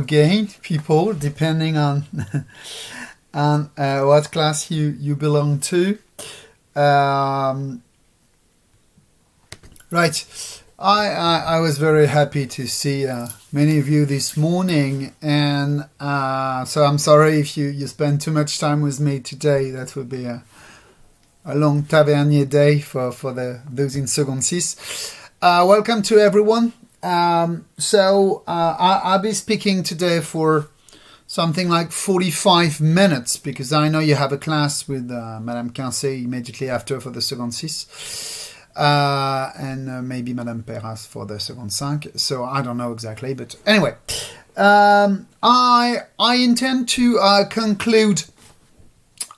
again, people, depending on on what class you belong to. Right, I was very happy to see many of you this morning, and so I'm sorry if you spend too much time with me today. That would be a long tavernier day for those in Second Cis. Welcome to everyone. I'll be speaking today for something like 45 minutes, because I know you have a class with Madame Quincé immediately after for the Second Cis, and maybe Madame Perras for the Second Cinq, so I don't know exactly, but anyway, I intend to conclude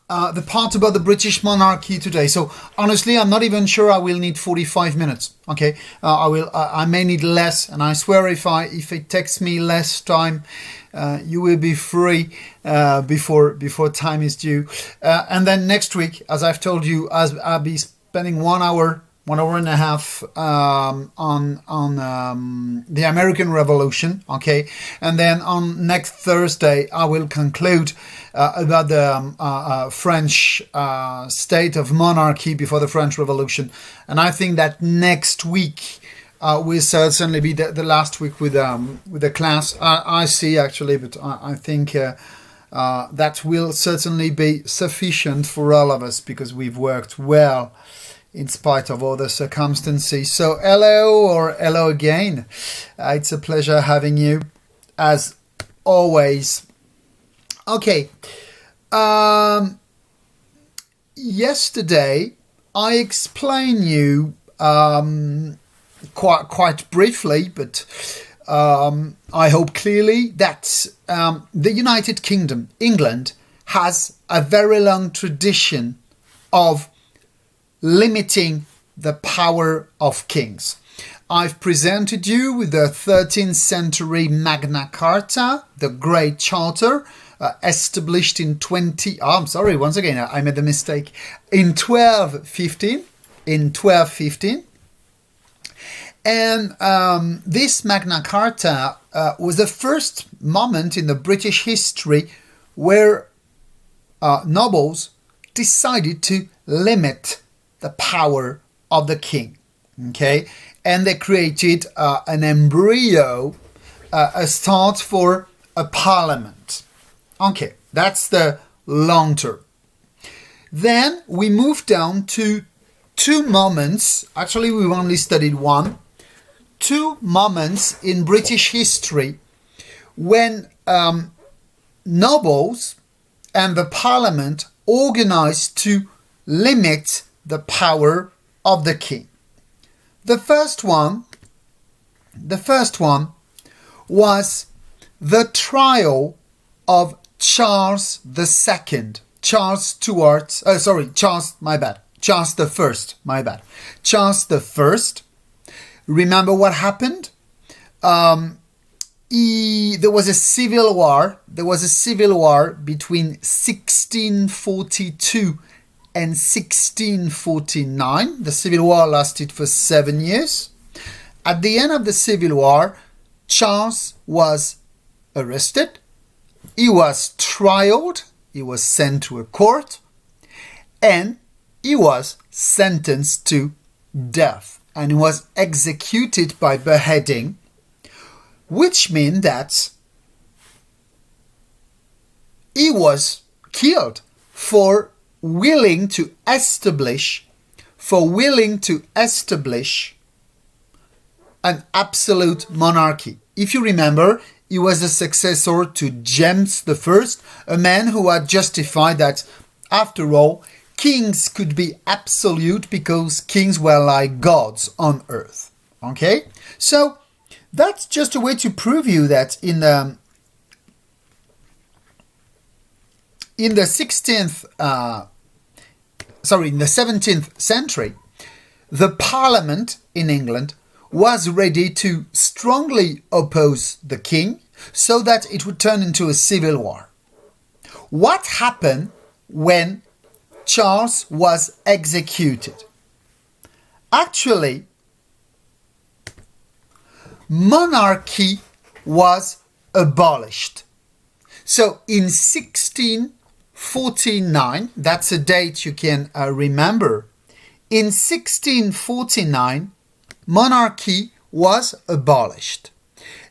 the part about the British monarchy today. So honestly, I'm not even sure I will need 45 minutes. Okay, I may need less, and I swear if it takes me less time, you will be free before time is due. And then next week, as I've told you, I'll be spending 1 hour and a half on the American Revolution, okay? And then on next Thursday, I will conclude about the French state of monarchy before the French Revolution. And I think that next week will certainly be the last week with the class. I see, actually, but I think that will certainly be sufficient for all of us, because we've worked well in spite of all the circumstances. So hello again. It's a pleasure having you, as always. Okay. Yesterday, I explained you quite briefly, but I hope clearly, that the United Kingdom, England, has a very long tradition of limiting the power of kings. I've presented you with the 13th century Magna Carta, the Great Charter, established in 1215. And this Magna Carta was the first moment in the British history where nobles decided to limit the power of the king, okay? And they created an embryo, a start for a parliament. Okay, that's the long term. Then we moved down to two moments, actually we've only studied one, two moments in British history when nobles and the parliament organized to limit the power of the king. The first one was the trial of Charles the First. Remember what happened? There was a civil war. There was a civil war between 1642 and 1649. The civil war lasted for 7 years. At the end of the civil war, Charles was arrested. He was trialed. He was sent to a court. And he was sentenced to death. And he was executed by beheading, which means that he was killed for willing to establish an absolute monarchy. If you remember, he was the successor to James I, a man who had justified that, after all, kings could be absolute because kings were like gods on earth. Okay? So, that's just a way to prove you that in the 17th century, the Parliament in England was ready to strongly oppose the king so that it would turn into a civil war. What happened when Charles was executed? Actually, monarchy was abolished. So in 1649, that's a date you can remember. In 1649, monarchy was abolished.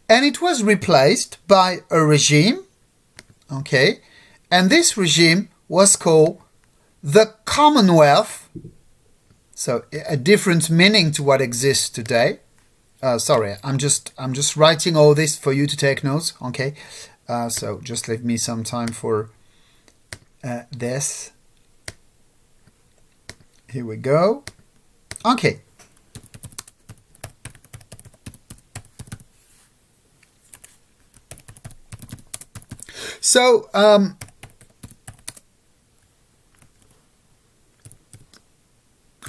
And it was replaced by a regime, okay? And this regime was called the Commonwealth. So a different meaning to what exists today. Sorry, I'm just writing all this for you to take notes, okay? So just leave me some time for this. Here we go. Okay. So,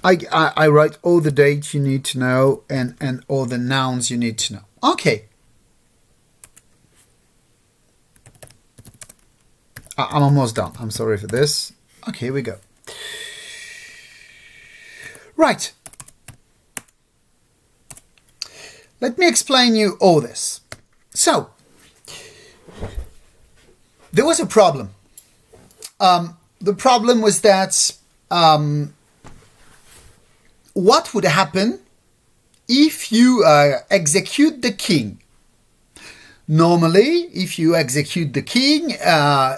I write all the dates you need to know and all the nouns you need to know. Okay. I'm almost done. I'm sorry for this. Okay, here we go. Right. Let me explain you all this. So, there was a problem. The problem was that what would happen if you execute the king? Normally, if you execute the king,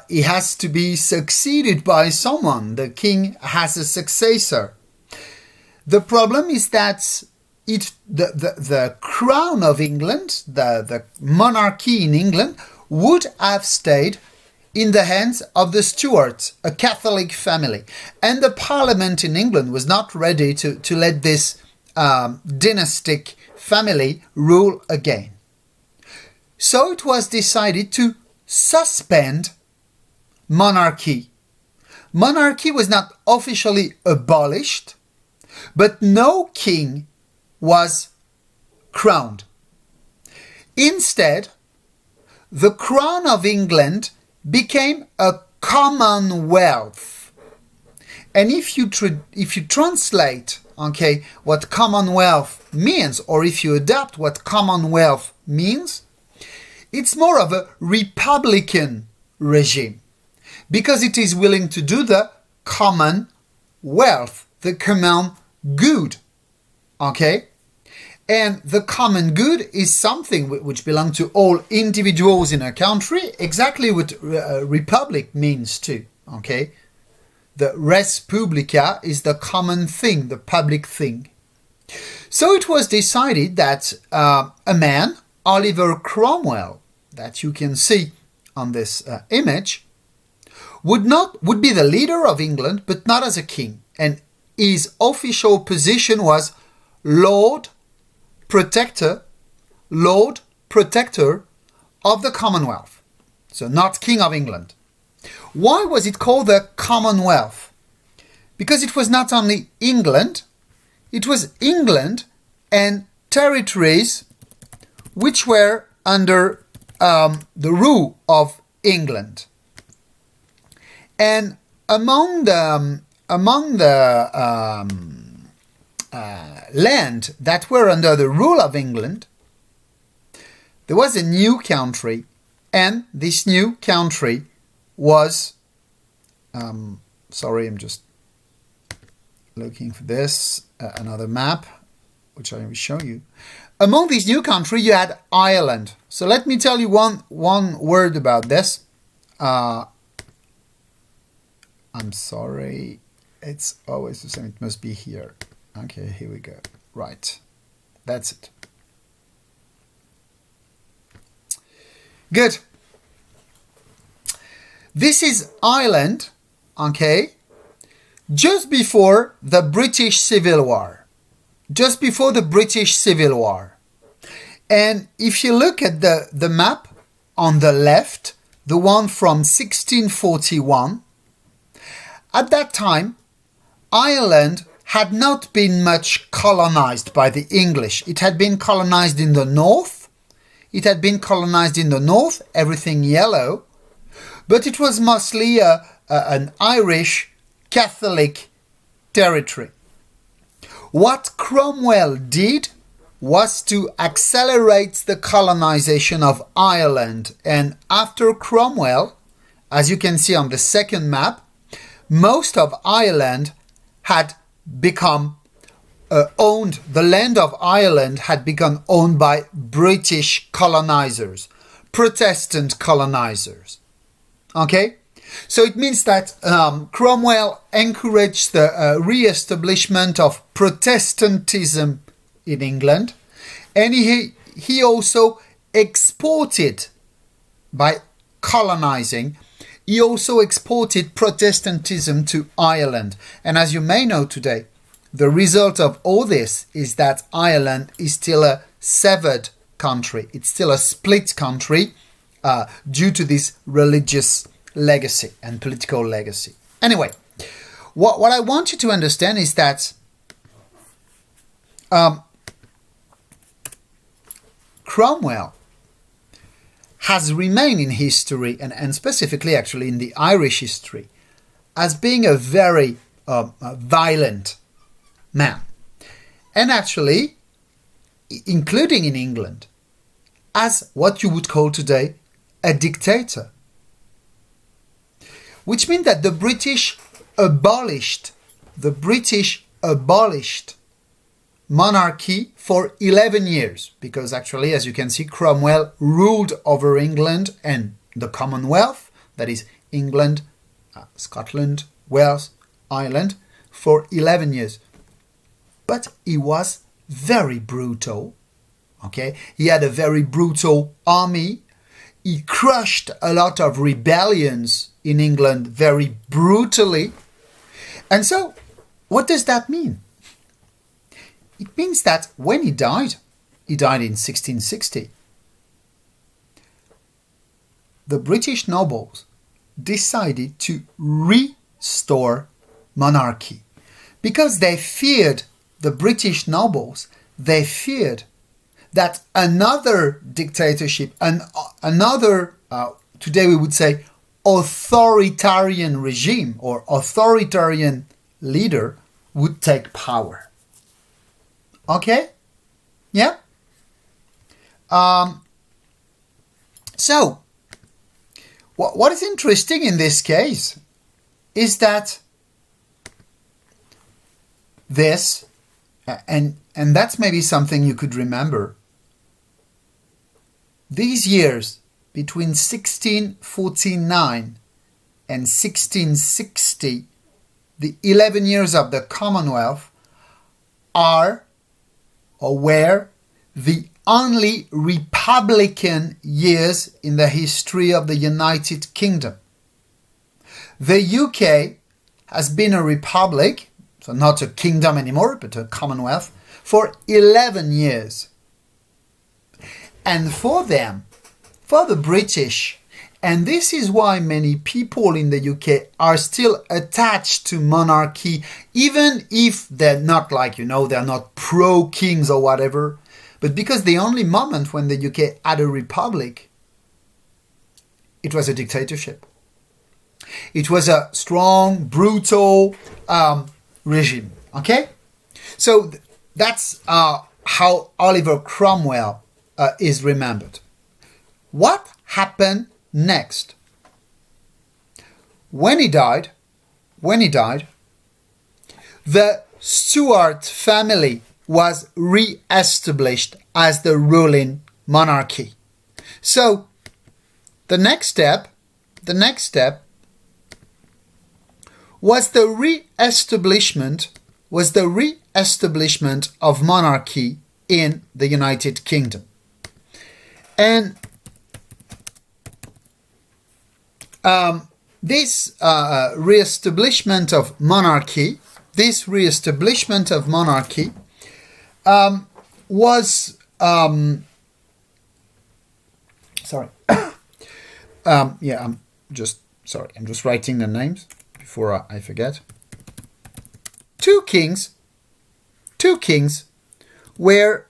he has to be succeeded by someone. The king has a successor. The problem is that the crown of England, the monarchy in England, would have stayed in the hands of the Stuarts, a Catholic family. And the parliament in England was not ready to let this dynastic family rule again. So it was decided to suspend monarchy. Monarchy was not officially abolished, but no king was crowned. Instead, the crown of England became a Commonwealth. And if you translate, okay, what Commonwealth means, or if you adapt what Commonwealth means, it's more of a republican regime, because it is willing to do the common wealth, the common good, okay? And the common good is something which belongs to all individuals in a country, exactly what republic means too, okay? The res publica is the common thing, the public thing. So it was decided that a man, Oliver Cromwell, that you can see on this image, would be the leader of England, but not as a king. And his official position was Lord Protector of the Commonwealth. So not King of England. Why was it called the Commonwealth? Because it was not only England, it was England and territories which were under the rule of England. And among the land that were under the rule of England, there was a new country, and this new country was, sorry, I'm just looking for this, another map, which I will show you. Among this new country, you had Ireland. So let me tell you one word about this. I'm sorry, it's always the same, it must be here. Okay, here we go. Right, that's it. Good. This is Ireland, okay, just before the British Civil War. Just before the British Civil War. And if you look at the map on the left, the one from 1641, at that time, Ireland had not been much colonized by the English. It had been colonized in the north. Everything yellow. But it was mostly an Irish Catholic territory. What Cromwell did was to accelerate the colonization of Ireland. And after Cromwell, as you can see on the second map, most of Ireland had become owned, the land of Ireland had become owned by British colonizers, Protestant colonizers. Okay? So it means that Cromwell encouraged the re-establishment of Protestantism in England, and he also exported, by colonizing, he also exported Protestantism to Ireland. And as you may know today, the result of all this is that Ireland is still a severed country. It's still a split country due to this religious legacy and political legacy. Anyway, what I want you to understand is that Cromwell has remained in history, and specifically actually in the Irish history, as being a very violent man. And actually, including in England, as what you would call today a dictator. Which means that the British abolished monarchy for 11 years, because actually, as you can see, Cromwell ruled over England and the Commonwealth, that is England, Scotland, Wales, Ireland, for 11 years. But he was very brutal, okay? He had a very brutal army. He crushed a lot of rebellions in England very brutally. And so, what does that mean? It means that when he died in 1660, the British nobles decided to restore monarchy because they feared, the British nobles, they feared that another dictatorship, another, today we would say, authoritarian regime or authoritarian leader would take power. Okay? Yeah? So, what is interesting in this case is that this, and that's maybe something you could remember, these years between 1649 and 1660, the 11 years of the Commonwealth, are or were the only Republican years in the history of the United Kingdom. The UK has been a republic, so not a kingdom anymore, but a Commonwealth, for 11 years. And for them, for the British, and this is why many people in the UK are still attached to monarchy, even if they're not they're not pro-kings or whatever, but because the only moment when the UK had a republic, it was a dictatorship. It was a strong, brutal regime, okay? So that's how Oliver Cromwell is remembered. What happened next? When he died, the Stuart family was re-established as the ruling monarchy. So the next step was the re-establishment of monarchy in the United Kingdom. And this re-establishment of monarchy was I'm just writing the names before I forget. Two kings were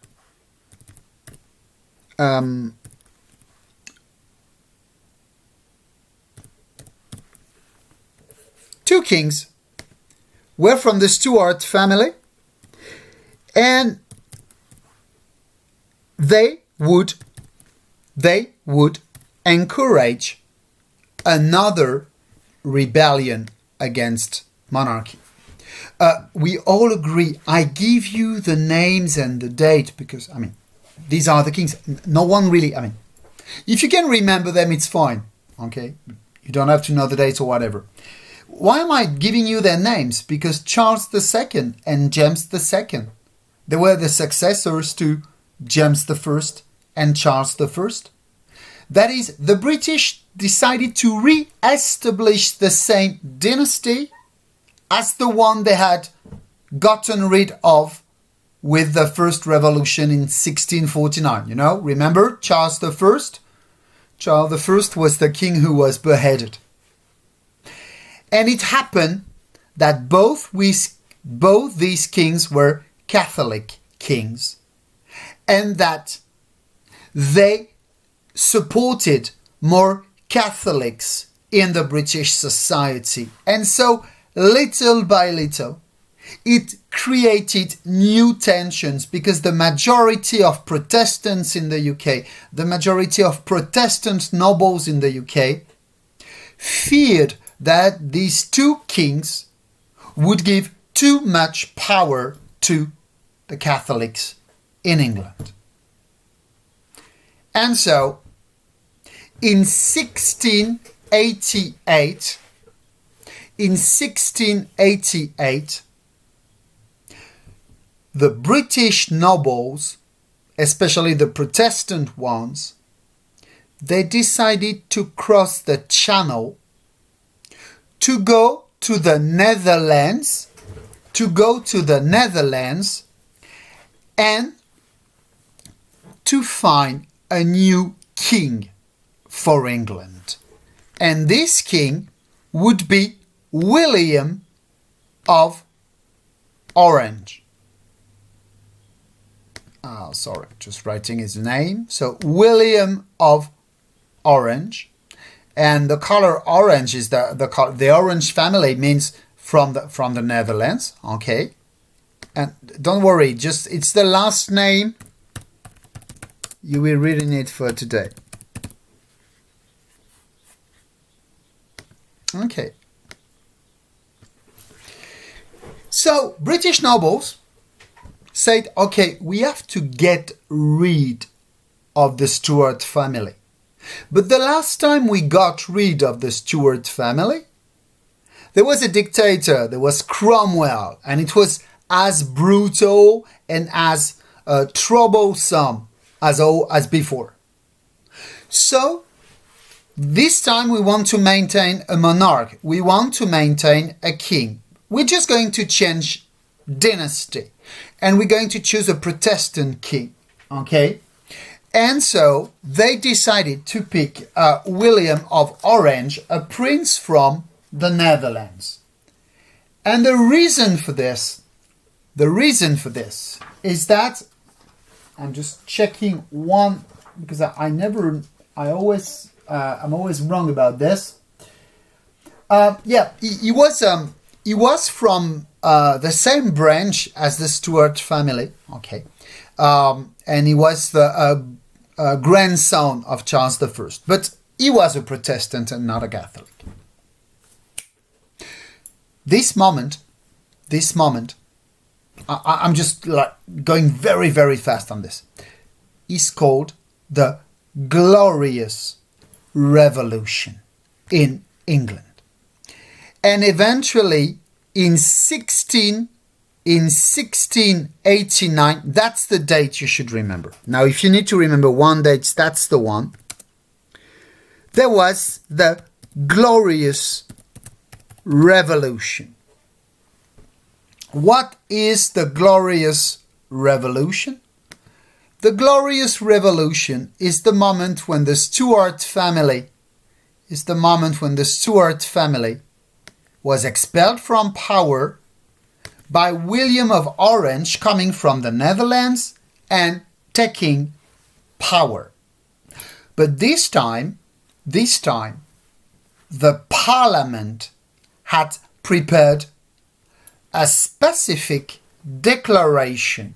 from the Stuart family, and they would encourage another rebellion against monarchy. We all agree. I give you the names and the date because, these are the kings. No one really, if you can remember them, it's fine. Okay? You don't have to know the dates or whatever. Why am I giving you their names? Because Charles II and James II, they were the successors to James I and Charles I. That is, the British decided to re-establish the same dynasty as the one they had gotten rid of with the first revolution in 1649. You know, remember Charles I? Charles I was the king who was beheaded. And it happened that both these kings were Catholic kings, and that they supported more Catholics in the British society. And so, little by little, it created new tensions because the majority of Protestants in the UK, the majority of Protestant nobles in the UK, feared that these two kings would give too much power to the Catholics in England. And so, in 1688, the British nobles, especially the Protestant ones, they decided to cross the Channel to go to the Netherlands, and to find a new king for England. And this king would be William of Orange. Just writing his name. So William of Orange. And the color orange is the Orange family means from the Netherlands. Okay. And don't worry, it's the last name you will read in it for today. Okay. So British nobles said, okay, we have to get rid of the Stuart family. But the last time we got rid of the Stuart family, there was a dictator, there was Cromwell, and it was as brutal and as troublesome as before. So, this time we want to maintain a monarch. We want to maintain a king. We're just going to change dynasty. And we're going to choose a Protestant king. Okay? And so they decided to pick William of Orange, a prince from the Netherlands. And the reason for this is that, I'm just checking one, because I'm always wrong about this. He was from the same branch as the Stuart family. Okay. And he was the grandson of Charles I. But he was a Protestant and not a Catholic. This moment, I'm just going very, very fast on this, is called the Glorious Revolution in England. And eventually, in 1689, that's the date you should remember. Now, if you need to remember one date, that's the one. There was the Glorious Revolution. What is the Glorious Revolution? The Glorious Revolution is the moment when the Stuart family was expelled from power by William of Orange coming from the Netherlands and taking power. But this time, the Parliament had prepared a specific declaration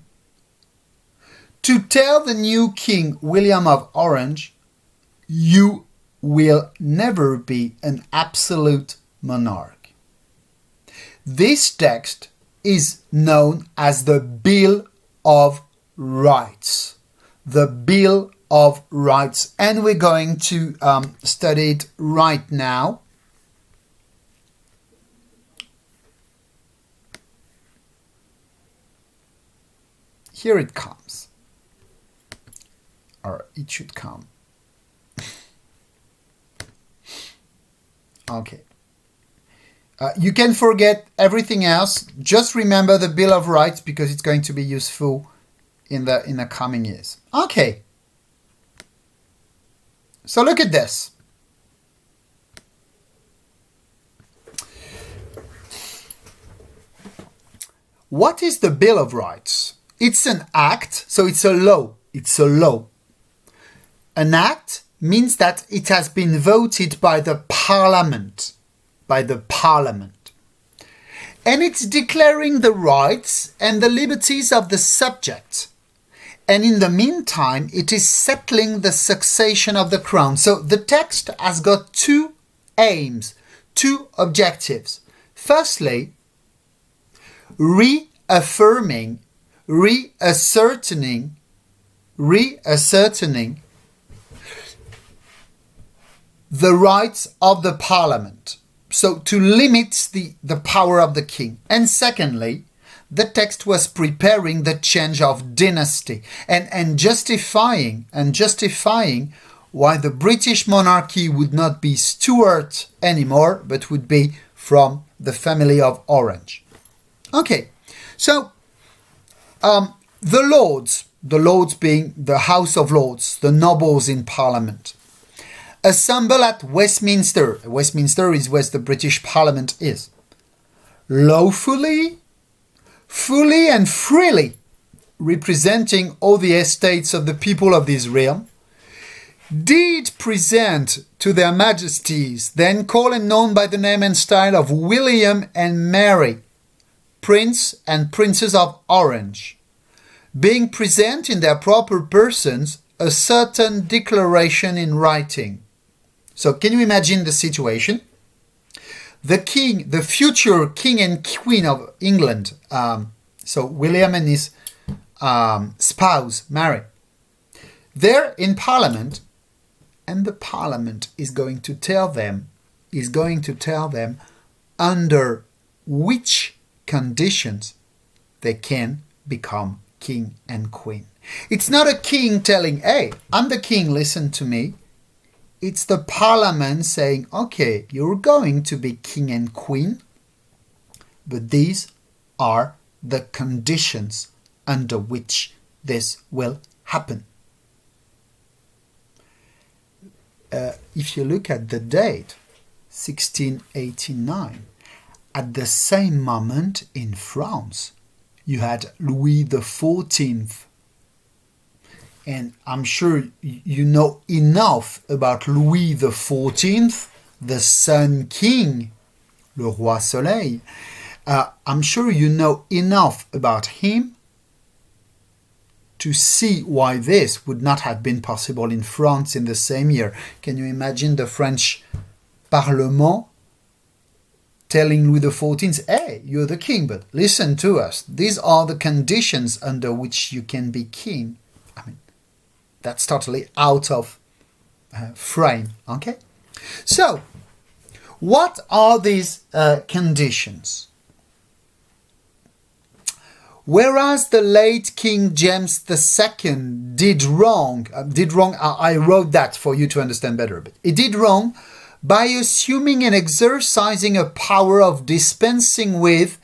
to tell the new King William of Orange, you will never be an absolute monarch. This text is known as the Bill of Rights. The Bill of Rights. And we're going to study it right now. Here it comes. Or it should come. Okay. You can forget everything else. Just remember the Bill of Rights because it's going to be useful in the coming years. Okay. So look at this. What is the Bill of Rights? It's an act, so it's a law. It's a law. An act means that it has been voted by the Parliament. By the Parliament. And it's declaring the rights and the liberties of the subject. And in the meantime, it is settling the succession of the crown. So the text has got two aims, two objectives. Firstly, reasserting the rights of the Parliament. So to limit the power of the king. And secondly, the text was preparing the change of dynasty and justifying why the British monarchy would not be Stuart anymore, but would be from the family of Orange. Okay, so the Lords being the House of Lords, the nobles in Parliament, assemble at Westminster. Westminster is where the British Parliament is. Lawfully, fully and freely representing all the estates of the people of this realm, did present to their majesties, then called and known by the name and style of William and Mary, Prince and Princess of Orange, being present in their proper persons a certain declaration in writing. So can you imagine the situation? The king, the future king and queen of England, so William and his spouse, Mary, they're in Parliament, and the Parliament is going to tell them under which conditions they can become king and queen. It's not a king telling, hey, I'm the king, listen to me. It's the Parliament saying, okay, you're going to be king and queen, but these are the conditions under which this will happen. If you look at the date, 1689, at the same moment in France, you had Louis XIV. And I'm sure you know enough about Louis XIV, the Sun King, le Roi Soleil. I'm sure you know enough about him to see why this would not have been possible in France in the same year. Can you imagine the French Parlement telling Louis XIV, hey, you're the king, but listen to us. These are the conditions under which you can be king. I mean, that's totally out of frame, okay? So, what are these conditions? Whereas the late King James II did wrong, I wrote that for you to understand better, but he did wrong by assuming and exercising a power of dispensing with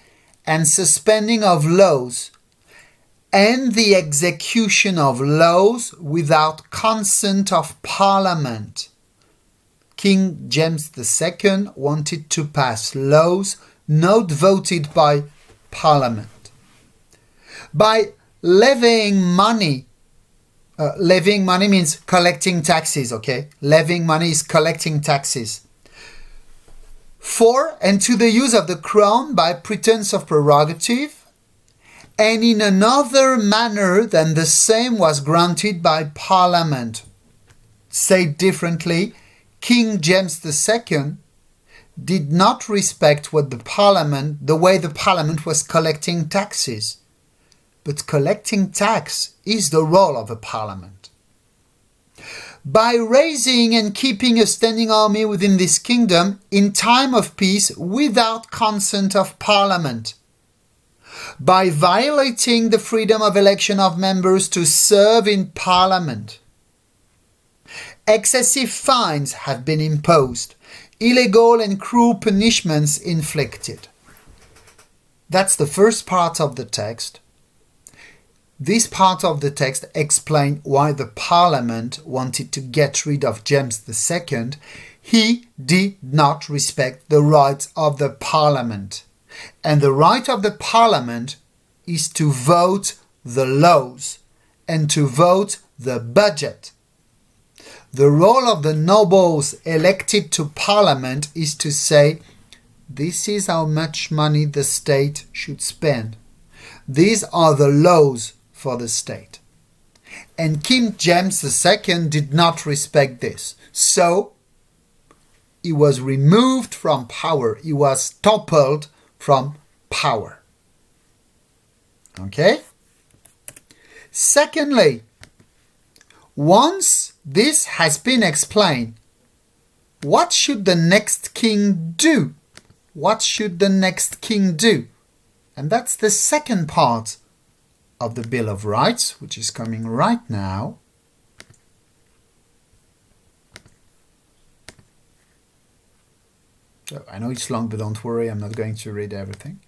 and suspending of laws and the execution of laws without consent of Parliament. King James II wanted to pass laws not voted by Parliament. By levying money, levying money means collecting taxes, okay? Levying money is collecting taxes. For and to the use of the crown by pretense of prerogative, and in another manner than the same was granted by Parliament. Said differently, King James II did not respect the way the Parliament was collecting taxes. But collecting tax is the role of a Parliament. By raising and keeping a standing army within this kingdom in time of peace without consent of Parliament, by violating the freedom of election of members to serve in Parliament, excessive fines have been imposed, illegal and cruel punishments inflicted. That's the first part of the text. This part of the text explains why the Parliament wanted to get rid of James II. He did not respect the rights of the Parliament. And the right of the Parliament is to vote the laws and to vote the budget. The role of the nobles elected to Parliament is to say, this is how much money the state should spend. These are the laws for the state. And King James II did not respect this. So, he was removed from power. He was toppled from power. Okay? Secondly, once this has been explained, what should the next king do? What should the next king do? And that's the second part of the Bill of Rights, which is coming right now. So I know it's long, but don't worry, I'm not going to read everything.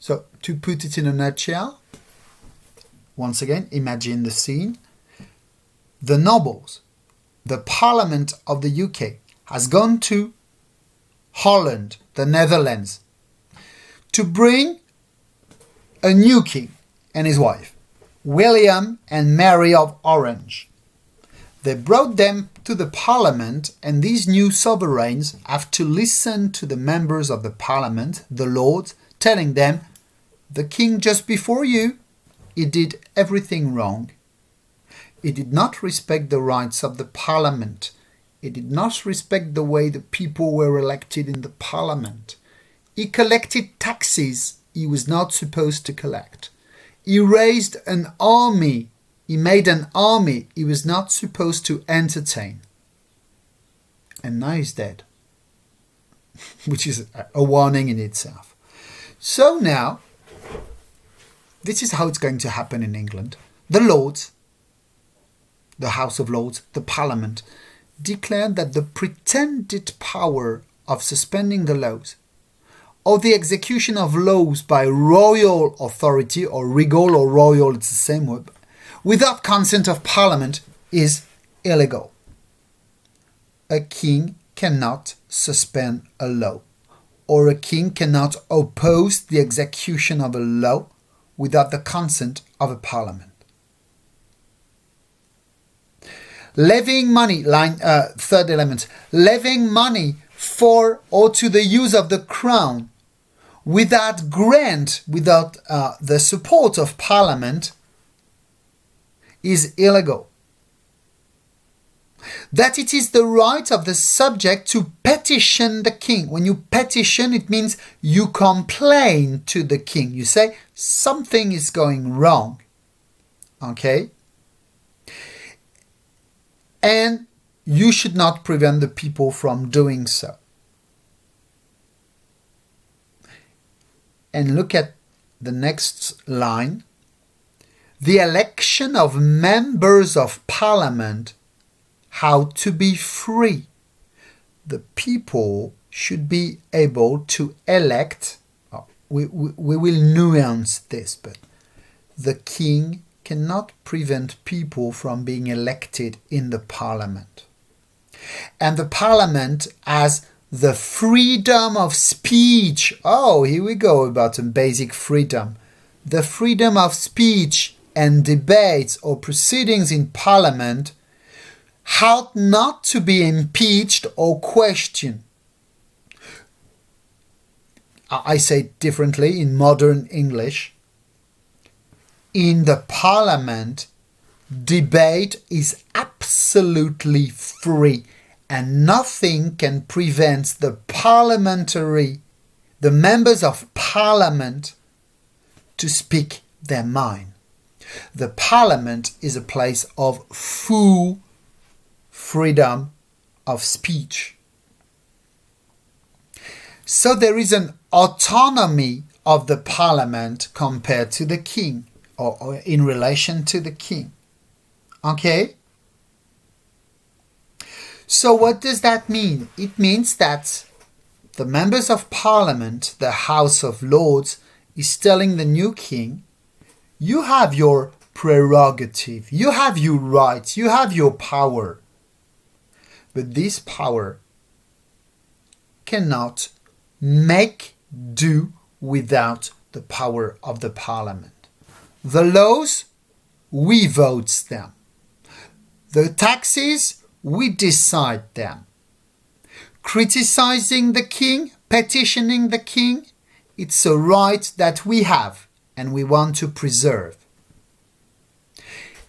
So to put it in a nutshell, once again, imagine the scene. The nobles, the Parliament of the UK, has gone to Holland, the Netherlands, to bring a new king and his wife, William and Mary of Orange. They brought them to the Parliament, and these new sovereigns have to listen to the members of the Parliament, the Lords, telling them, the king just before you, he did everything wrong. He did not respect the rights of the Parliament. He did not respect the way the people were elected in the Parliament. He collected taxes he was not supposed to collect. He raised an army. He made an army he was not supposed to entertain. And now he's dead. Which is a warning in itself. So now, this is how it's going to happen in England. The Lords, the House of Lords, the Parliament, declared that the pretended power of suspending the laws or the execution of laws by royal authority, or regal or royal, it's the same word, without consent of Parliament is illegal. A king cannot suspend a law, or a king cannot oppose the execution of a law without the consent of a Parliament. Levying money, third element, levying money for or to the use of the crown without grant, without the support of Parliament, is illegal. That it is the right of the subject to petition the king. When you petition, it means you complain to the king. You say something is going wrong. Okay? And you should not prevent the people from doing so. And look at the next line. The election of members of Parliament, how to be free. The people should be able to elect. We will nuance this, but the king cannot prevent people from being elected in the Parliament. And the Parliament has the freedom of speech. Oh, here we go about a basic freedom. The freedom of speech and debates or proceedings in Parliament ought not to be impeached or questioned. I say it differently in modern English. In the parliament, debate is absolutely free, and nothing can prevent the members of parliament to speak their mind. The parliament is a place of full freedom of speech. So there is an autonomy of the parliament compared to the king, or in relation to the king. Okay? So what does that mean? It means that the members of parliament, the House of Lords, is telling the new king, you have your prerogative, you have your rights, you have your power. But this power cannot make do without the power of the parliament. The laws, we vote them. The taxes, we decide them. Criticizing the king, petitioning the king, it's a right that we have and we want to preserve.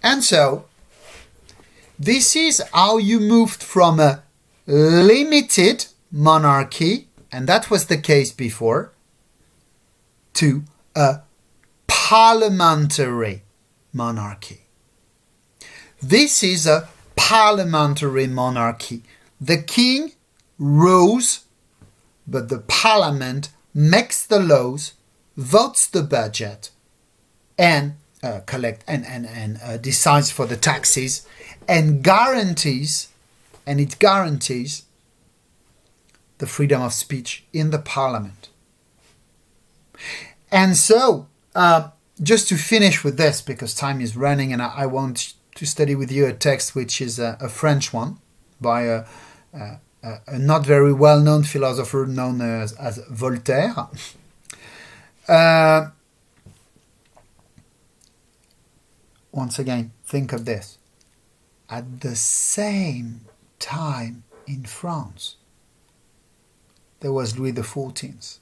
And so, this is how you moved from a limited monarchy, and that was the case before, to a parliamentary monarchy. This is a parliamentary monarchy. The king rules, but the parliament makes the laws, votes the budget, and decides for the taxes, and guarantees the freedom of speech in the parliament. And so, just to finish with this, because time is running, and I want to study with you a text which is a French one by a not very well-known philosopher known as Voltaire. Once again, think of this. At the same time in France, there was Louis XIV.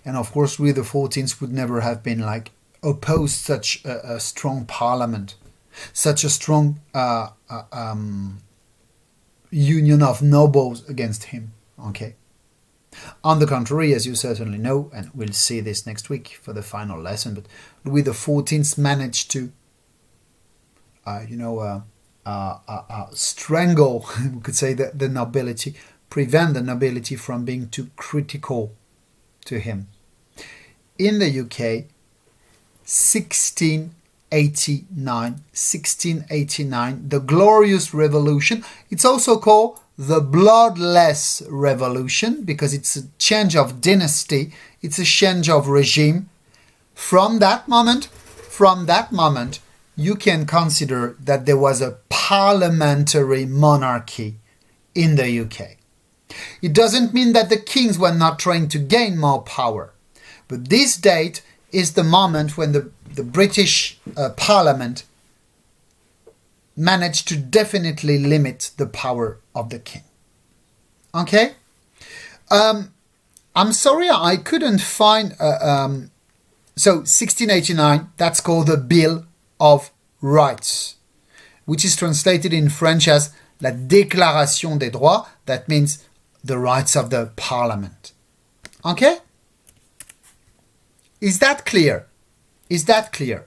And of course, Louis XIV would never have been opposed such a strong parliament, such a strong union of nobles against him. Okay. On the contrary, as you certainly know, and we'll see this next week for the final lesson, but Louis XIV managed to, strangle, we could say, the nobility, prevent the nobility from being too critical to him. In the UK, 1689, the Glorious Revolution. It's also called the Bloodless Revolution because it's a change of dynasty, it's a change of regime. From that moment, you can consider that there was a parliamentary monarchy in the UK. It doesn't mean that the kings were not trying to gain more power, but this date is the moment when the British Parliament managed to definitely limit the power of the king. Okay? I'm sorry I couldn't find... So 1689, that's called the Bill of Rights, which is translated in French as La Déclaration des Droits. That means the rights of the Parliament. Okay? Is that clear? Is that clear?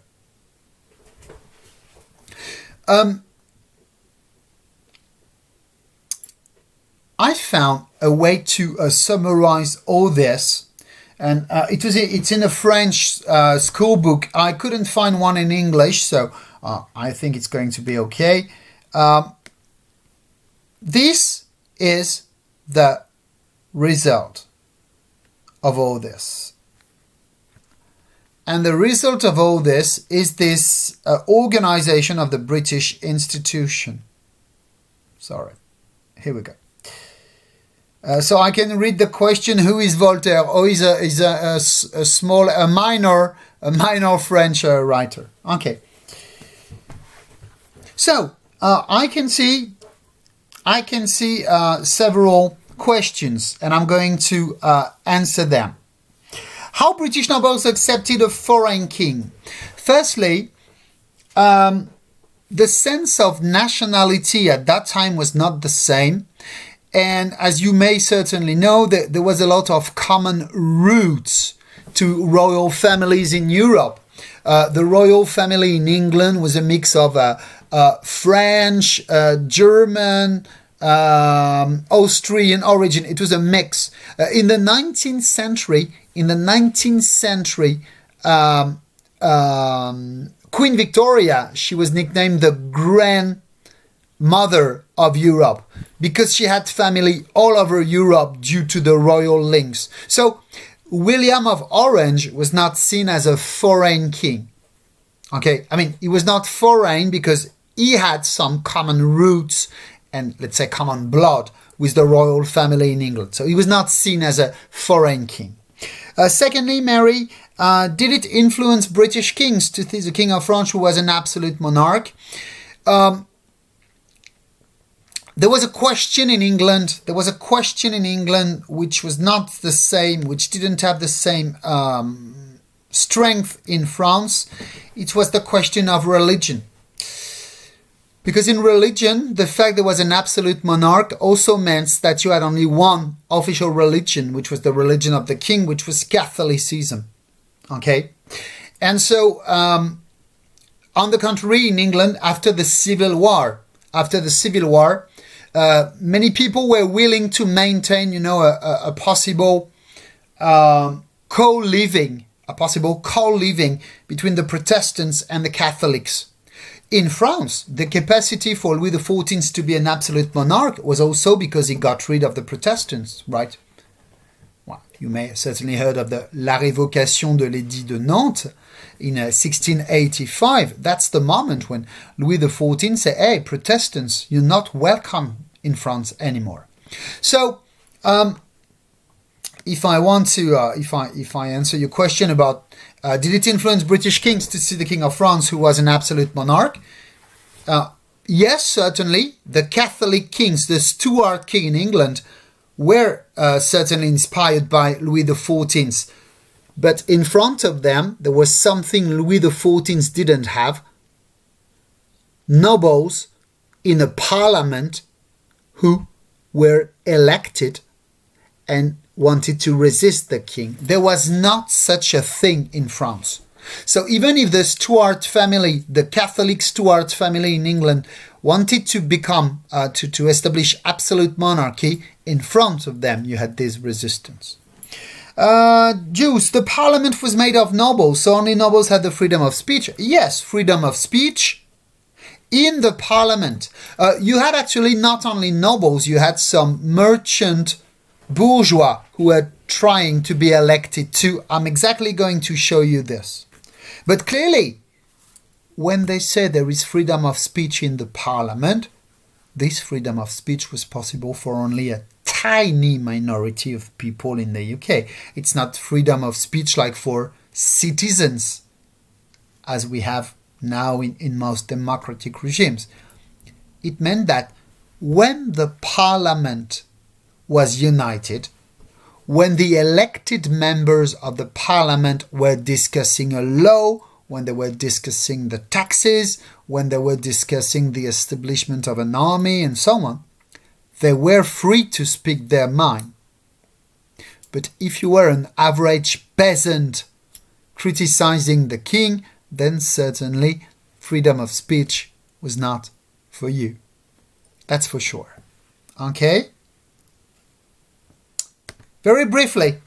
I found a way to summarize all this, and it's in a French school book. I couldn't find one in English, so I think it's going to be okay. This is the result of all this. And the result of all this is this organization of the British institution. Sorry. Here we go. So I can read the question, who is Voltaire? Oh, he's a minor French writer. Okay. So I can see several questions, and I'm going to answer them. How British nobles accepted a foreign king. Firstly, the sense of nationality at that time was not the same. And as you may certainly know, there was a lot of common roots to royal families in Europe. The royal family in England was a mix of French, German, Austrian origin. It was a mix. In the 19th century, Queen Victoria, she was nicknamed the grandmother of Europe because she had family all over Europe due to the royal links. So William of Orange was not seen as a foreign king. Okay, I mean, he was not foreign because he had some common roots and, let's say, common blood with the royal family in England. So he was not seen as a foreign king. Secondly, Mary, did it influence British kings to see the King of France who was an absolute monarch? There was a question in England. Which was not the same, which didn't have the same strength in France. It was the question of religion. Because in religion, the fact there was an absolute monarch also meant that you had only one official religion, which was the religion of the king, which was Catholicism. Okay? And so, on the contrary, in England, after the Civil War, many people were willing to maintain, a possible co-living between the Protestants and the Catholics. In France, the capacity for Louis XIV to be an absolute monarch was also because he got rid of the Protestants, right? Well, you may have certainly heard of the La Révocation de l'Édit de Nantes in 1685. That's the moment when Louis XIV said, hey, Protestants, you're not welcome in France anymore. So, if I answer your question about did it influence British kings to see the King of France who was an absolute monarch? Yes, certainly. The Catholic kings, the Stuart king in England, were certainly inspired by Louis XIV. But in front of them, there was something Louis XIV didn't have. Nobles in a parliament who were elected and wanted to resist the king. There was not such a thing in France. So even if the Stuart family, the Catholic Stuart family in England, wanted to become, to establish absolute monarchy, in front of them you had this resistance. Jews, the parliament was made of nobles, so only nobles had the freedom of speech. Yes, freedom of speech. In the parliament, you had actually not only nobles, you had some merchant bourgeois who were trying to be elected too. I'm exactly going to show you this. But clearly, when they say there is freedom of speech in the parliament, this freedom of speech was possible for only a tiny minority of people in the UK. It's not freedom of speech like for citizens, as we have now in most democratic regimes. It meant that when the parliament was united, when the elected members of the parliament were discussing a law, when they were discussing the taxes, when they were discussing the establishment of an army and so on, they were free to speak their mind. But if you were an average peasant criticizing the king, then certainly freedom of speech was not for you. That's for sure. Okay? Very briefly,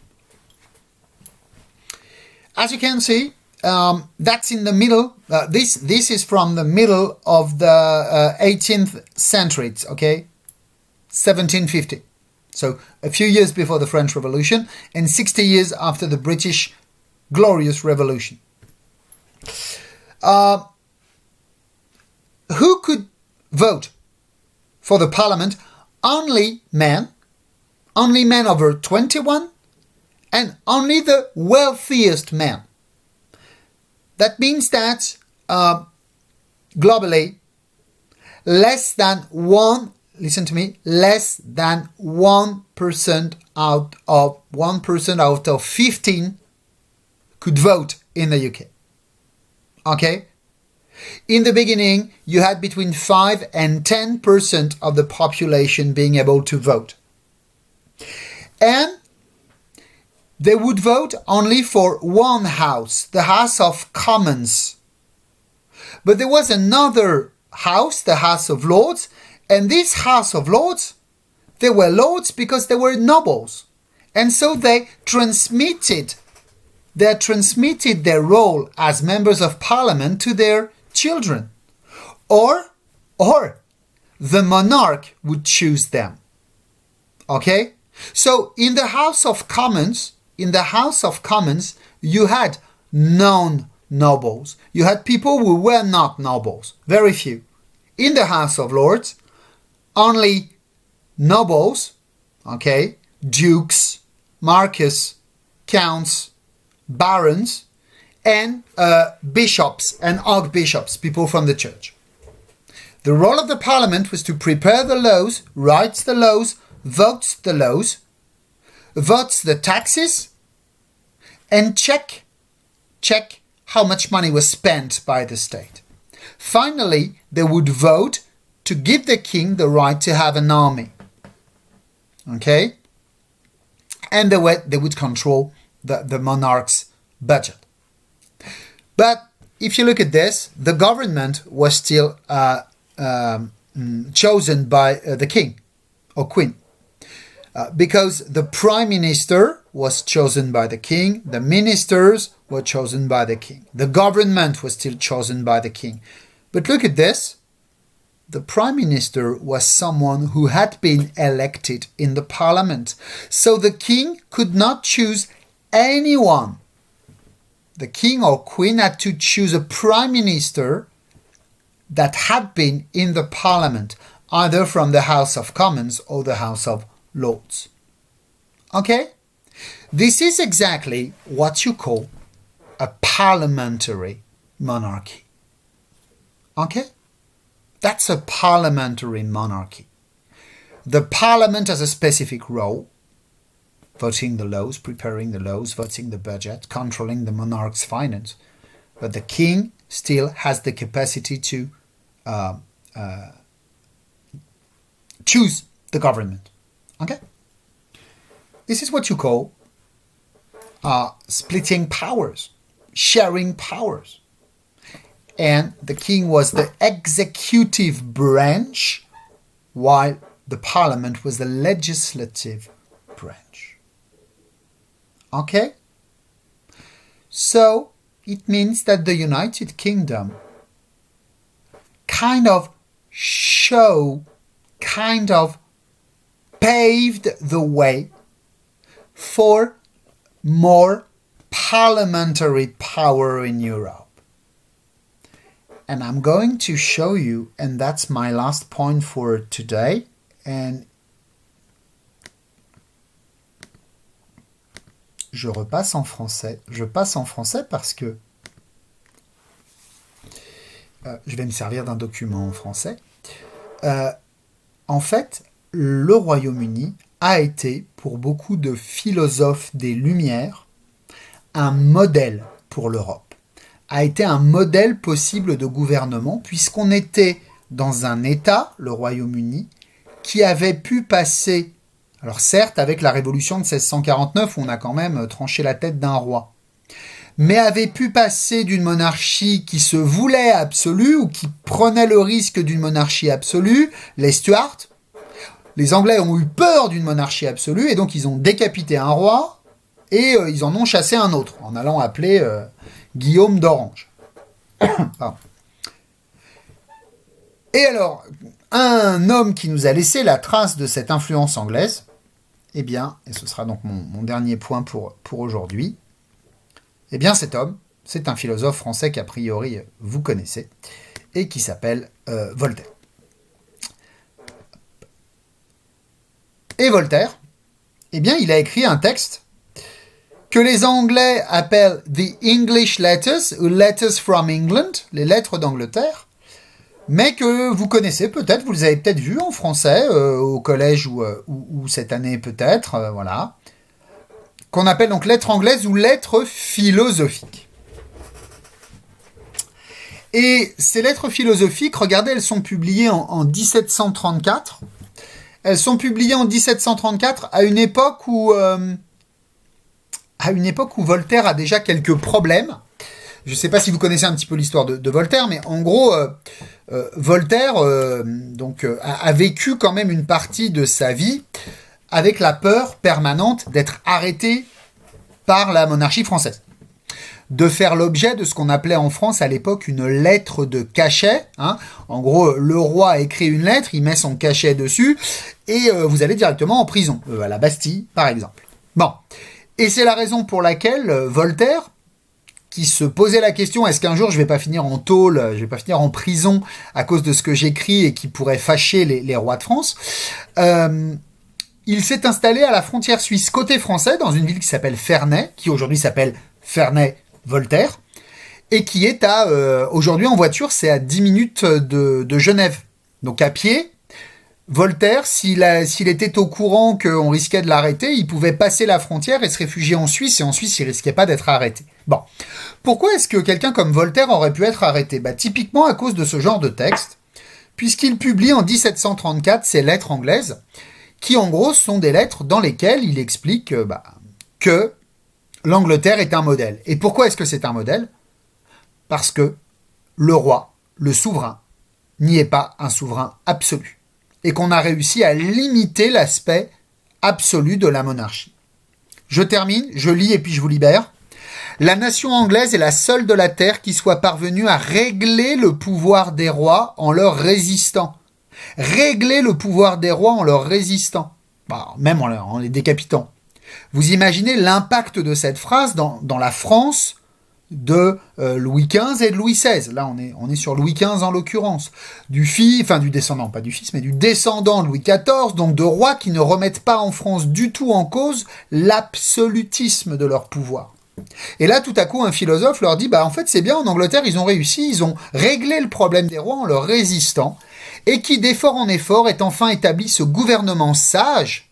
as you can see, that's in the middle. This is from the middle of the 18th century, okay? 1750. So a few years before the French Revolution and 60 years after the British Glorious Revolution. Who could vote for the parliament? Only men over 21, and only the wealthiest men. That means that globally, less than 1% out of 15 could vote in the UK. Okay? In the beginning, you had between 5 and 10% of the population being able to vote. And they would vote only for one house, the House of Commons. But there was another house, the House of Lords, and this House of Lords, they were lords because they were nobles. And so they transmitted their role as members of parliament to their children. Or the monarch would choose them. Okay? So in the House of Commons, you had non-nobles. You had people who were not nobles. Very few. In the House of Lords, only nobles, okay, dukes, marquesses, counts, barons, and bishops and archbishops, people from the church. The role of the parliament was to prepare the laws, writes the laws, votes the laws, votes the taxes, and check how much money was spent by the state. Finally, they would vote to give the king the right to have an army. Okay? And they would control the monarch's budget. But if you look at this, the government was still chosen by the king or queen. Because the prime minister was chosen by the king, the ministers were chosen by the king. The government was still chosen by the king. But look at this. The prime minister was someone who had been elected in the parliament. So the king could not choose anyone. The king or queen had to choose a prime minister that had been in the parliament, either from the House of Commons or the House of Lords. Okay? This is exactly what you call a parliamentary monarchy. Okay? That's a parliamentary monarchy. The parliament has a specific role: voting the laws, preparing the laws, voting the budget, controlling the monarch's finance. But the king still has the capacity to choose the government. Okay? This is what you call splitting powers, sharing powers. And the king was the executive branch, while the parliament was the legislative branch. Okay? So, it means that the United Kingdom kind of paved the way for more parliamentary power in Europe. And I'm going to show you, and that's my last point for today, and je passe en français parce que je vais me servir d'un document en français. En fait, le Royaume-Uni a été, pour beaucoup de philosophes des Lumières, un modèle pour l'Europe. A été un modèle possible de gouvernement, puisqu'on était dans un État, le Royaume-Uni, qui avait pu passer, alors certes avec la Révolution de 1649, où on a quand même tranché la tête d'un roi, mais avait pu passer d'une monarchie qui se voulait absolue, ou qui prenait le risque d'une monarchie absolue, les Stuarts. Les Anglais ont eu peur d'une monarchie absolue, et donc ils ont décapité un roi, et ils en ont chassé un autre, en allant appeler Guillaume d'Orange. Et alors, un homme qui nous a laissé la trace de cette influence anglaise, eh bien, et ce sera donc mon dernier point pour aujourd'hui, eh bien cet homme, c'est un philosophe français qu'a priori vous connaissez, et qui s'appelle Voltaire. Et Voltaire, eh bien, il a écrit un texte que les Anglais appellent The English Letters, ou Letters from England, les lettres d'Angleterre, mais que vous connaissez peut-être, vous les avez peut-être vus en français, au collège ou cette année peut-être, voilà. qu'on appelle donc lettres anglaises ou lettres philosophiques. Et ces lettres philosophiques, regardez, elles sont publiées en 1734. Elles sont publiées en 1734 à une époque où Voltaire a déjà quelques problèmes. Je ne sais pas si vous connaissez un petit peu l'histoire de Voltaire, mais en gros, Voltaire a vécu quand même une partie de sa vie avec la peur permanente d'être arrêté par la monarchie française, de faire l'objet de ce qu'on appelait en France à l'époque une lettre de cachet. Hein. En gros, le roi écrit une lettre, il met son cachet dessus, et vous allez directement en prison, à la Bastille, par exemple. Bon, et c'est la raison pour laquelle Voltaire, qui se posait la question, est-ce qu'un jour je vais pas finir en tôle, je vais pas finir en prison à cause de ce que j'écris et qui pourrait fâcher les rois de France, il s'est installé à la frontière suisse côté français, dans une ville qui s'appelle Ferney, qui aujourd'hui s'appelle Ferney-Voltaire, et qui est aujourd'hui en voiture, c'est à 10 minutes de Genève. Donc à pied, Voltaire, s'il était au courant qu'on risquait de l'arrêter, il pouvait passer la frontière et se réfugier en Suisse, et en Suisse, il risquait pas d'être arrêté. Bon. Pourquoi est-ce que quelqu'un comme Voltaire aurait pu être arrêté ? Typiquement à cause de ce genre de texte, puisqu'il publie en 1734 ces lettres anglaises, qui en gros sont des lettres dans lesquelles il explique que l'Angleterre est un modèle. Et pourquoi est-ce que c'est un modèle ? Parce que le roi, le souverain, n'y est pas un souverain absolu. Et qu'on a réussi à limiter l'aspect absolu de la monarchie. Je termine, je lis et puis je vous libère. La nation anglaise est la seule de la terre qui soit parvenue à régler le pouvoir des rois en leur résistant. Régler le pouvoir des rois en leur résistant. Même en les décapitant. Vous imaginez l'impact de cette phrase dans la France de Louis XV et de Louis XVI. Là, on est sur Louis XV en l'occurrence. Du descendant, pas du fils, mais du descendant de Louis XIV, donc de rois qui ne remettent pas en France du tout en cause l'absolutisme de leur pouvoir. Et là, tout à coup, un philosophe leur dit, en fait, c'est bien, en Angleterre, ils ont réussi, ils ont réglé le problème des rois en leur résistant, et qui, d'effort en effort, est enfin établi ce gouvernement sage,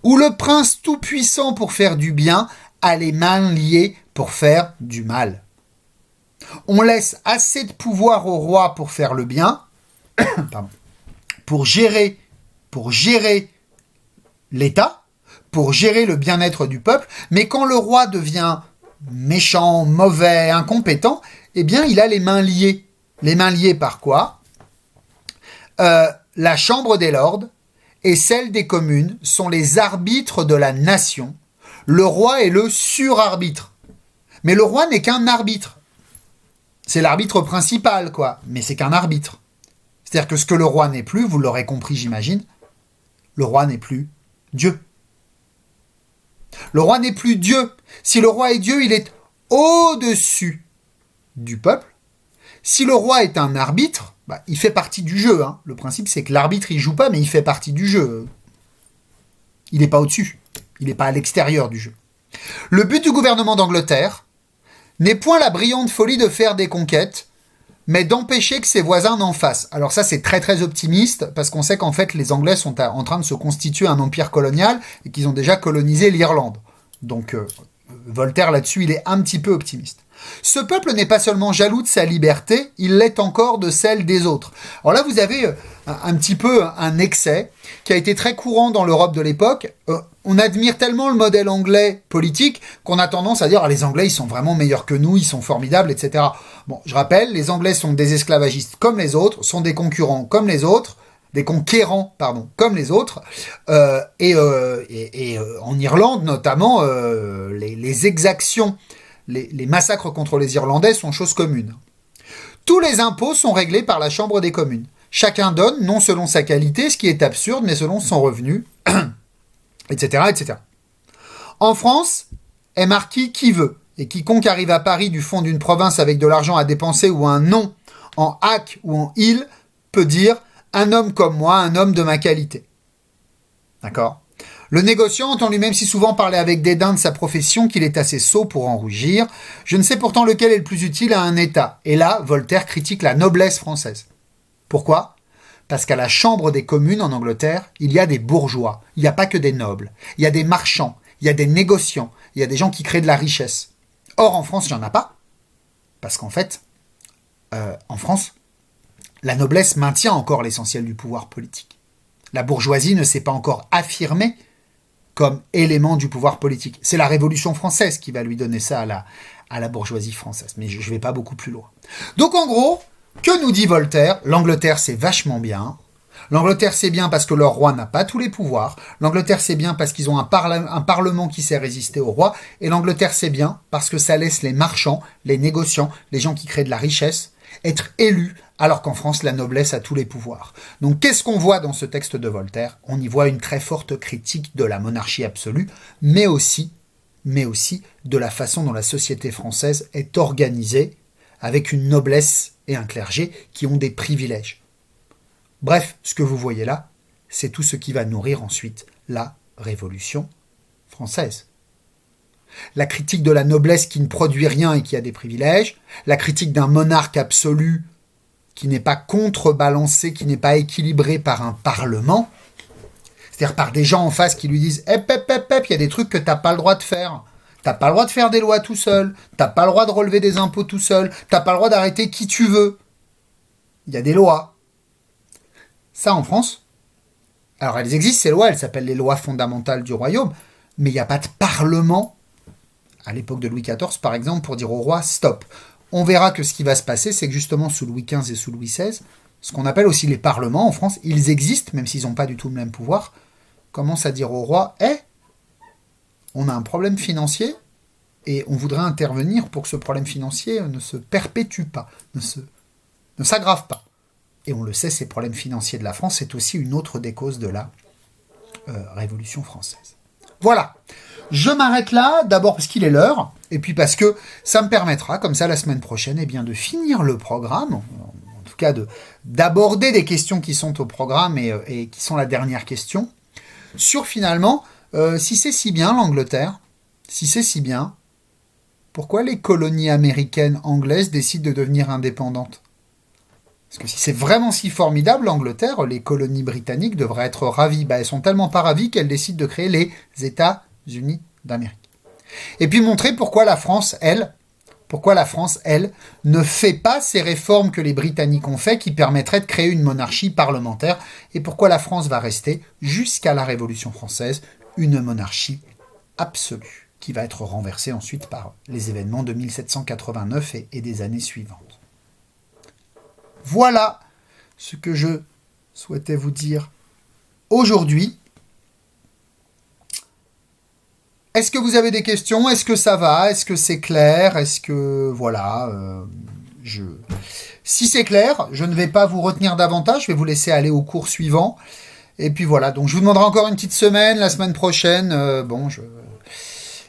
où le prince tout-puissant pour faire du bien a les mains liées pour faire du mal. On laisse assez de pouvoir au roi pour faire le bien, pour gérer l'État, pour gérer le bien-être du peuple, mais quand le roi devient méchant, mauvais, incompétent, eh bien, il a les mains liées. Les mains liées par quoi ? La Chambre des Lords et celle des communes sont les arbitres de la nation. Le roi est le surarbitre. Mais le roi n'est qu'un arbitre. C'est l'arbitre principal, mais c'est qu'un arbitre. C'est-à-dire que ce que le roi n'est plus, vous l'aurez compris, j'imagine, le roi n'est plus Dieu. Le roi n'est plus Dieu. Si le roi est Dieu, il est au-dessus du peuple. Si le roi est un arbitre, il fait partie du jeu. Hein. Le principe, c'est que l'arbitre, il joue pas, mais il fait partie du jeu. Il n'est pas au-dessus. Il n'est pas à l'extérieur du jeu. Le but du gouvernement d'Angleterre n'est point la brillante folie de faire des conquêtes, mais d'empêcher que ses voisins n'en fassent. Alors ça, c'est très très optimiste, parce qu'on sait qu'en fait, les Anglais sont en train de se constituer un empire colonial, et qu'ils ont déjà colonisé l'Irlande. Donc, Voltaire, là-dessus, il est un petit peu optimiste. Ce peuple n'est pas seulement jaloux de sa liberté, il l'est encore de celle des autres. Alors là, vous avez un petit peu un excès qui a été très courant dans l'Europe de l'époque. On admire tellement le modèle anglais politique qu'on a tendance à dire les Anglais, ils sont vraiment meilleurs que nous, ils sont formidables, etc. Bon, je rappelle, les Anglais sont des esclavagistes comme les autres, sont des concurrents comme les autres, des conquérants, comme les autres. Et en Irlande, notamment, les exactions, les massacres contre les Irlandais sont chose commune. Tous les impôts sont réglés par la Chambre des communes. Chacun donne, non selon sa qualité, ce qui est absurde, mais selon son revenu, etc., etc. En France, est marquis qui veut, et quiconque arrive à Paris du fond d'une province avec de l'argent à dépenser ou un nom en hac ou en il, peut dire « un homme comme moi, un homme de ma qualité ». D'accord ? Le négociant entend lui-même si souvent parler avec dédain de sa profession qu'il est assez sot pour en rougir. Je ne sais pourtant lequel est le plus utile à un État. Et là, Voltaire critique la noblesse française. Pourquoi ? Parce qu'à la Chambre des communes en Angleterre, il y a des bourgeois. Il n'y a pas que des nobles. Il y a des marchands. Il y a des négociants. il y a des gens qui créent de la richesse. Or, en France, il n'y en a pas. Parce qu'en fait, en France, la noblesse maintient encore l'essentiel du pouvoir politique. La bourgeoisie ne s'est pas encore affirmée comme élément du pouvoir politique. C'est la Révolution française qui va lui donner ça à la bourgeoisie française. Mais je ne vais pas beaucoup plus loin. Donc en gros, que nous dit Voltaire? L'Angleterre, c'est vachement bien. L'Angleterre, c'est bien parce que leur roi n'a pas tous les pouvoirs. L'Angleterre, c'est bien parce qu'ils ont un parlement qui sait résister au roi. Et l'Angleterre, c'est bien parce que ça laisse les marchands, les négociants, les gens qui créent de la richesse, être élus, alors qu'en France, la noblesse a tous les pouvoirs. Donc, qu'est-ce qu'on voit dans ce texte de Voltaire? On y voit une très forte critique de la monarchie absolue, mais aussi de la façon dont la société française est organisée, avec une noblesse et un clergé qui ont des privilèges. Bref, ce que vous voyez là, c'est tout ce qui va nourrir ensuite la Révolution française. La critique de la noblesse qui ne produit rien et qui a des privilèges, la critique d'un monarque absolu qui n'est pas contrebalancé, qui n'est pas équilibré par un parlement, c'est-à-dire par des gens en face qui lui disent « Hep, il y a des trucs que tu n'as pas le droit de faire. T'as pas le droit de faire des lois tout seul, t'as pas le droit de relever des impôts tout seul, t'as pas le droit d'arrêter qui tu veux. Il y a des lois. » Ça, en France, alors elles existent, ces lois, elles s'appellent les lois fondamentales du royaume, mais il n'y a pas de parlement, à l'époque de Louis XIV, par exemple, pour dire au roi « stop ». On verra que ce qui va se passer, c'est que justement, sous Louis XV et sous Louis XVI, ce qu'on appelle aussi les parlements en France, ils existent, même s'ils n'ont pas du tout le même pouvoir, commencent à dire au roi « on a un problème financier et on voudrait intervenir pour que ce problème financier ne se perpétue pas, ne s'aggrave pas. » Et on le sait, ces problèmes financiers de la France, c'est aussi une autre des causes de la Révolution française. Voilà. Je m'arrête là, d'abord parce qu'il est l'heure, et puis parce que ça me permettra, comme ça, la semaine prochaine, de finir le programme, en tout cas d'aborder des questions qui sont au programme et qui sont la dernière question, sur finalement, si c'est si bien l'Angleterre, si c'est si bien, pourquoi les colonies américaines anglaises décident de devenir indépendantes? Parce que si c'est vraiment si formidable, l'Angleterre, les colonies britanniques devraient être ravies. Elles sont tellement pas ravies qu'elles décident de créer les États-Unis d'Amérique. Et puis montrer pourquoi la France, elle, ne fait pas ces réformes que les Britanniques ont fait qui permettraient de créer une monarchie parlementaire et pourquoi la France va rester, jusqu'à la Révolution française, une monarchie absolue qui va être renversée ensuite par les événements de 1789 et des années suivantes. Voilà ce que je souhaitais vous dire aujourd'hui. Est-ce que vous avez des questions? Est-ce que ça va? Est-ce que c'est clair? Est-ce que... Voilà. Si c'est clair, je ne vais pas vous retenir davantage. Je vais vous laisser aller au cours suivant. Et puis voilà. Donc je vous demanderai encore une petite semaine. La semaine prochaine,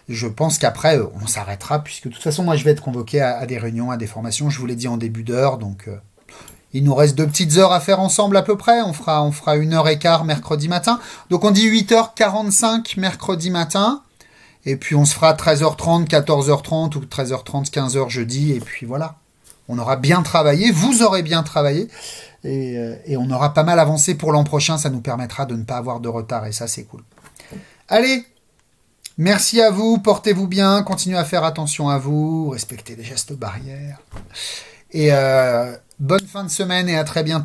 je pense qu'après, on s'arrêtera. Puisque de toute façon, moi, je vais être convoqué à des réunions, à des formations. Je vous l'ai dit en début d'heure. Donc... il nous reste 2 petites heures à faire ensemble à peu près. On fera 1h15 mercredi matin. Donc on dit 8h45 mercredi matin. Et puis on se fera 13h30, 14h30 ou 13h30, 15h jeudi. Et puis voilà. On aura bien travaillé. Vous aurez bien travaillé. Et on aura pas mal avancé pour l'an prochain. Ça nous permettra de ne pas avoir de retard. Et ça, c'est cool. Allez. Merci à vous. Portez-vous bien. Continuez à faire attention à vous. Respectez les gestes barrières. Et bonne fin de semaine et à très bientôt.